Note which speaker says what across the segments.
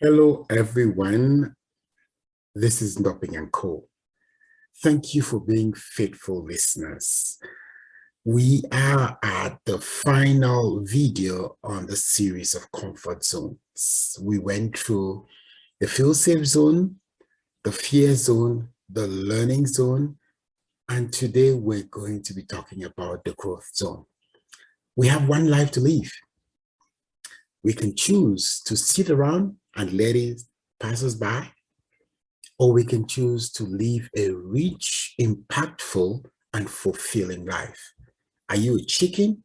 Speaker 1: Hello, everyone. This is Ndoping and Co. Thank you for being faithful listeners. We are at the final video on the series of comfort zones. We went through the feel-safe zone, the fear zone, the learning zone, and today we're going to be talking about the growth zone. We have one life to live. We can choose to sit around and let it pass us by, or we can choose to live a rich, impactful, and fulfilling life. Are you a chicken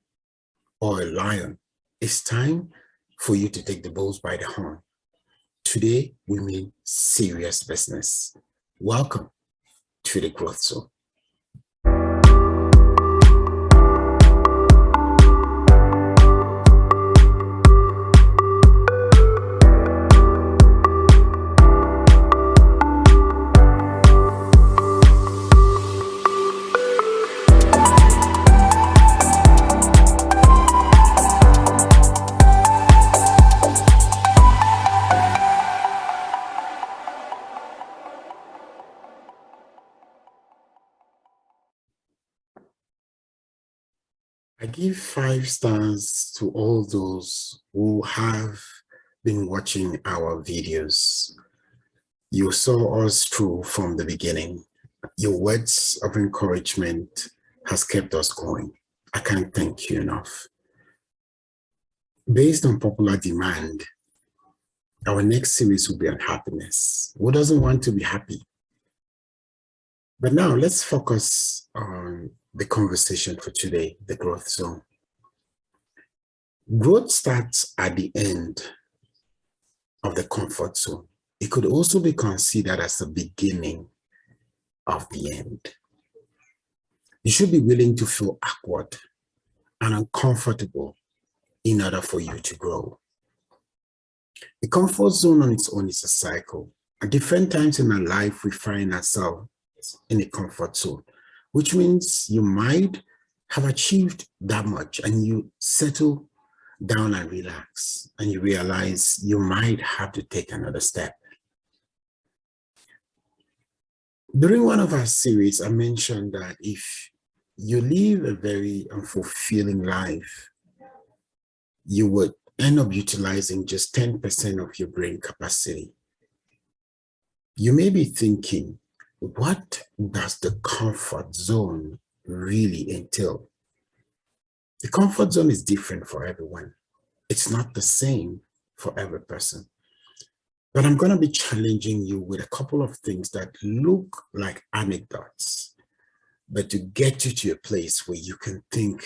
Speaker 1: or a lion? It's time for you to take the bulls by the horn. Today, we mean serious business. Welcome to the Growth Zone. I give 5 stars to all those who have been watching our videos. You saw us through from the beginning. Your words of encouragement has kept us going. I can't thank you enough. Based on popular demand, our next series will be on happiness. Who doesn't want to be happy? But now let's focus on the conversation for today, the growth zone. Growth starts at the end of the comfort zone. It could also be considered as the beginning of the end. You should be willing to feel awkward and uncomfortable in order for you to grow. The comfort zone on its own is a cycle. At different times in our life, we find ourselves in a comfort zone, which means you might have achieved that much and you settle down and relax, and you realize you might have to take another step. During one of our series, I mentioned that if you live a very unfulfilling life, you would end up utilizing just 10% of your brain capacity. You may be thinking, what does the comfort zone really entail? The comfort zone is different for everyone. It's not the same for every person. But I'm going to be challenging you with a couple of things that look like anecdotes, but to get you to a place where you can think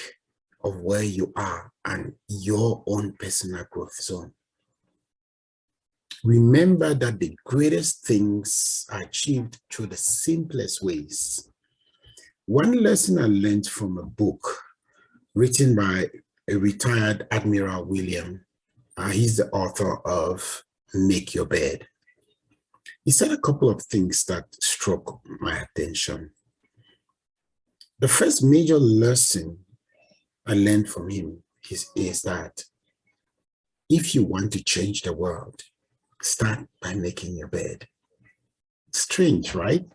Speaker 1: of where you are and your own personal growth zone. Remember that the greatest things are achieved through the simplest ways. One lesson I learned from a book written by a retired Admiral William, he's the author of Make Your Bed. He said a couple of things that struck my attention. The first major lesson I learned from him is that if you want to change the world, start by making your bed. Strange, right?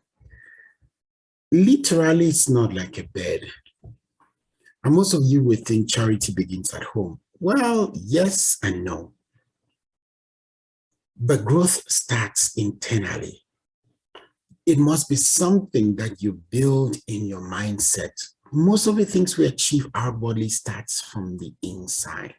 Speaker 1: Literally, it's not like a bed. And most of you would think charity begins at home. Well, yes and no. But growth starts internally. It must be something that you build in your mindset. Most of the things we achieve outwardly starts from the inside.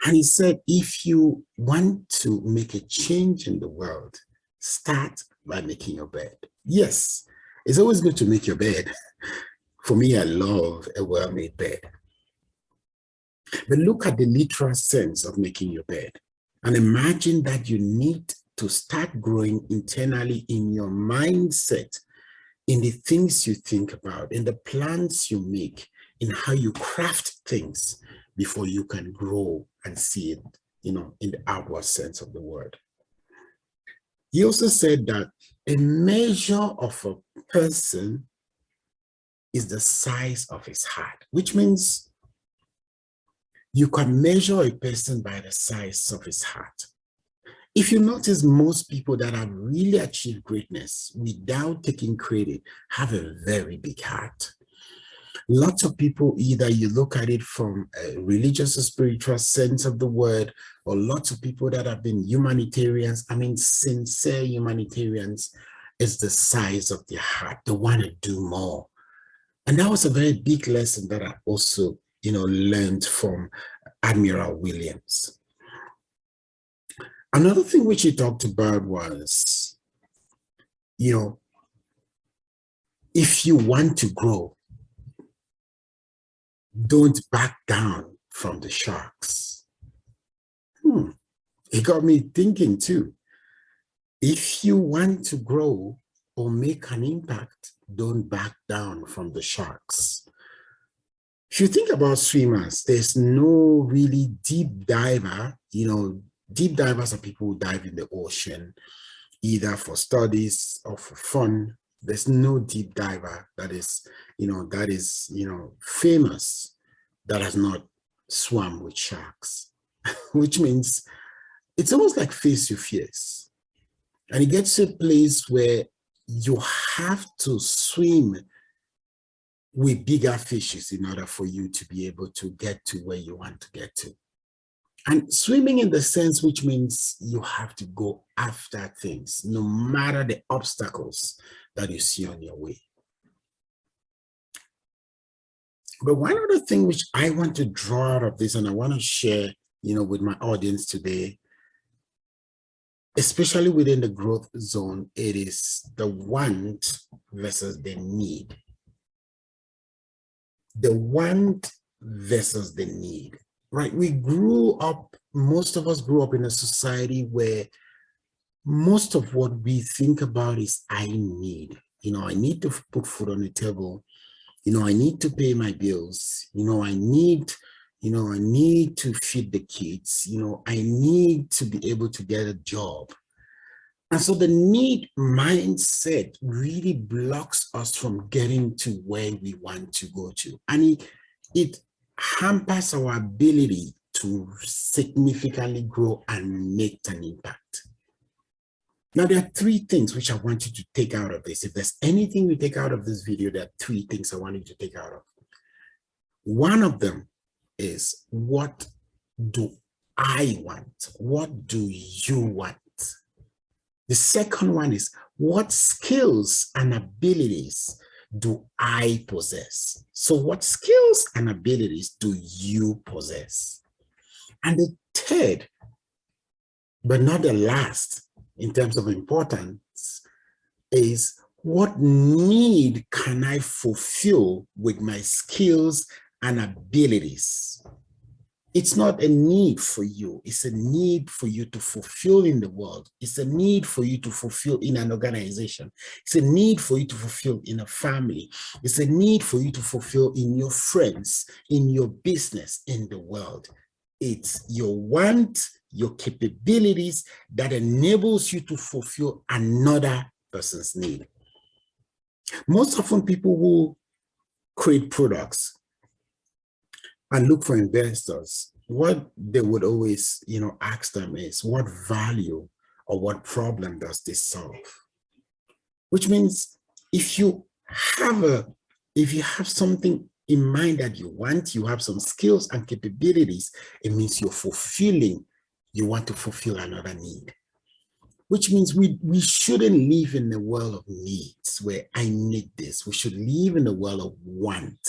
Speaker 1: And he said, if you want to make a change in the world, start by making your bed. Yes, it's always good to make your bed. For me, I love a well-made bed. But look at the literal sense of making your bed. And imagine that you need to start growing internally in your mindset, in the things you think about, in the plans you make, in how you craft things before you can grow and see it, in the outward sense of the word. He also said that a measure of a person is the size of his heart, which means you can measure a person by the size of his heart. If you notice, most people that have really achieved greatness without taking credit have a very big heart. Lots of people, either you look at it from a religious or spiritual sense of the word, or lots of people that have been humanitarians, I mean, sincere humanitarians, is the size of their heart. They want to do more. And that was a very big lesson that I also, learned from Admiral Williams. Another thing which he talked about was, if you want to grow, don't back down from the sharks. It got me thinking too. If you want to grow or make an impact, don't back down from the sharks. If you think about swimmers, there's no really deep diver. Deep divers are people who dive in the ocean, either for studies or for fun. There's no deep diver that is famous that has not swum with sharks, which means it's almost like face your fears. And it gets to a place where you have to swim with bigger fishes in order for you to be able to get to where you want to get to. And swimming in the sense which means you have to go after things, no matter the obstacles that you see on your way. But one other thing which I want to draw out of this, and I want to share, with my audience today, especially within the growth zone, it is the want versus the need. The want versus the need, right? Most of us grew up in a society where most of what we think about is I need. I need to put food on the table. I need to pay my bills. I need to feed the kids. I need to be able to get a job. And so the need mindset really blocks us from getting to where we want to go to. And it hampers our ability to significantly grow and make an impact. Now, there are three things which I want you to take out of this. If there's anything you take out of this video, there are three things I want you to take out of. One of them is, what do I want? What do you want? The second one is, what skills and abilities do I possess? So what skills and abilities do you possess? And the third, but not the last in terms of importance, is, what need can I fulfill with my skills and abilities? It's not a need for you. It's a need for you to fulfill in the world. It's a need for you to fulfill in an organization. It's a need for you to fulfill in a family. It's a need for you to fulfill in your friends, in your business, in the world. It's your want, your capabilities that enables you to fulfill another person's need. Most often people who create products and look for investors, what they would always, ask them is, what value or what problem does this solve? Which means if you have something in mind that you want, you have some skills and capabilities, it means you want to fulfill another need. Which means we shouldn't live in a world of needs where I need this. We should live in a world of want,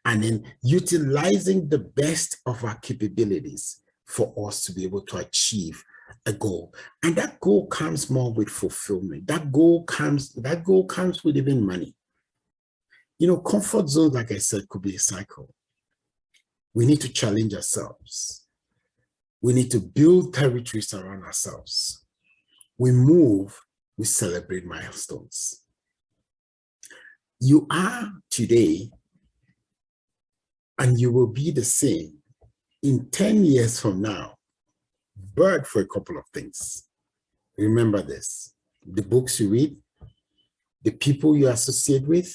Speaker 1: and then utilizing the best of our capabilities for us to be able to achieve a goal. And that goal comes more with fulfillment. That goal comes with even money. Comfort zones, like I said, could be a cycle. We need to challenge ourselves. We need to build territories around ourselves. We move, we celebrate milestones. You are today, and you will be the same in 10 years from now, but for a couple of things. Remember this: the books you read, the people you associate with,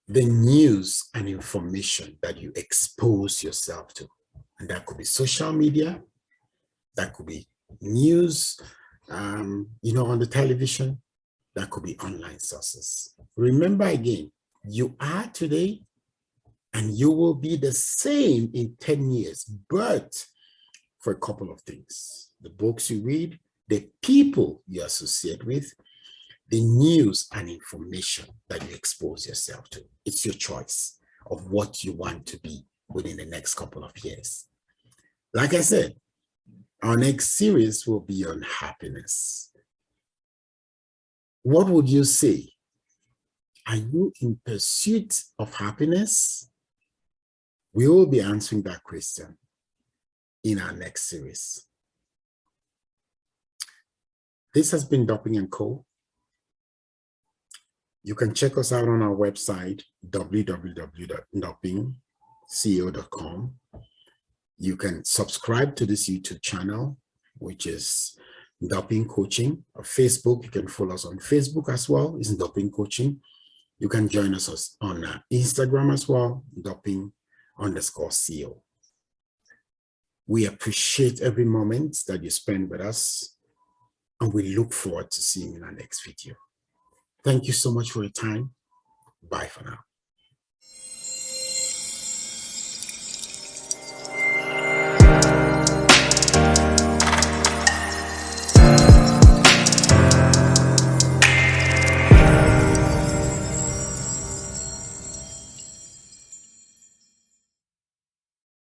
Speaker 1: the news and information that you expose yourself to. And that could be social media, that could be news, on the television. That could be online sources. Remember again, you are today and you will be the same in 10 years, but for a couple of things: the books you read, the people you associate with, the news and information that you expose yourself to. It's your choice of what you want to be within the next couple of years. Like I said, our next series will be on happiness. What would you say? Are you in pursuit of happiness? We will be answering that question in our next series. This has been Ndoping & Co. You can check us out on our website, www.ndopingco.com. You can subscribe to this YouTube channel, which is Ndoping Coaching. On Facebook, you can follow us on Facebook as well, it's Ndoping Coaching. You can join us on Instagram as well, Ndoping_CO. We appreciate every moment that you spend with us, and we look forward to seeing you in our next video. Thank you so much for your time. Bye for now.